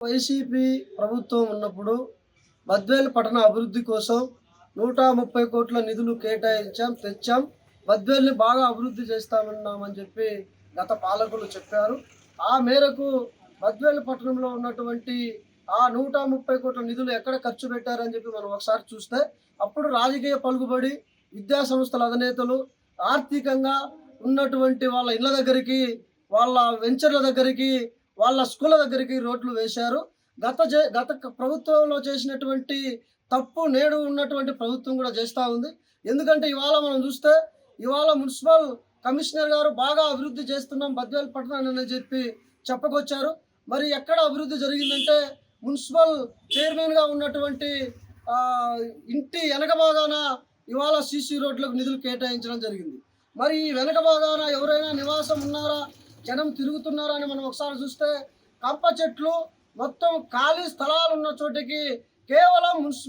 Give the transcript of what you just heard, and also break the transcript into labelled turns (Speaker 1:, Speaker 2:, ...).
Speaker 1: YCP ప్రభుత్వం ఉన్నప్పుడు బద్వేలు పట్టణ అభివృద్ధి కోసం 130 కోట్ల నిధులు తెచ్చాం. బద్వేల్ని బాగా అభివృద్ధి చేస్తామన్నామని చెప్పి గత పాలకులు చెప్పారు. ఆ మేరకు బద్వేలు పట్టణంలో ఉన్నటువంటి ఆ 130 కోట్ల నిధులు ఎక్కడ ఖర్చు పెట్టారని చెప్పి మనం ఒకసారి చూస్తే, అప్పుడు రాజకీయ పలుకుబడి, విద్యా సంస్థల అధినేతలు, ఆర్థికంగా ఉన్నటువంటి వాళ్ళ ఇళ్ళ దగ్గరికి, వాళ్ళ వెంచర్ల దగ్గరికి, వాళ్ళ స్కూళ్ళ దగ్గరికి రోడ్లు వేశారు. గత ప్రభుత్వంలో చేసినటువంటి తప్పు నేడు ఉన్నటువంటి ప్రభుత్వం కూడా చేస్తూ ఉంది. ఎందుకంటే ఇవాళ మనం చూస్తే, ఇవాళ మున్సిపల్ కమిషనర్ గారు బాగా అభివృద్ధి చేస్తున్నాం బద్వేల్ పట్టణాన్ని అని చెప్పి చెప్పుకొచ్చారు. మరి ఎక్కడ అభివృద్ధి జరిగిందంటే, మున్సిపల్ చైర్మన్గా ఉన్నటువంటి ఇంటి వెనక భాగాన ఇవాళ సీసీ రోడ్లకు నిధులు కేటాయించడం జరిగింది. మరి ఈ వెనక భాగాన ఎవరైనా నివాసం ఉన్నారా, జనం తిరుగుతున్నారా అని మనం ఒకసారి చూస్తే, కంప చెట్లు, మొత్తం ఖాళీ స్థలాలు ఉన్న చోటికి కేవలం మున్సిపల్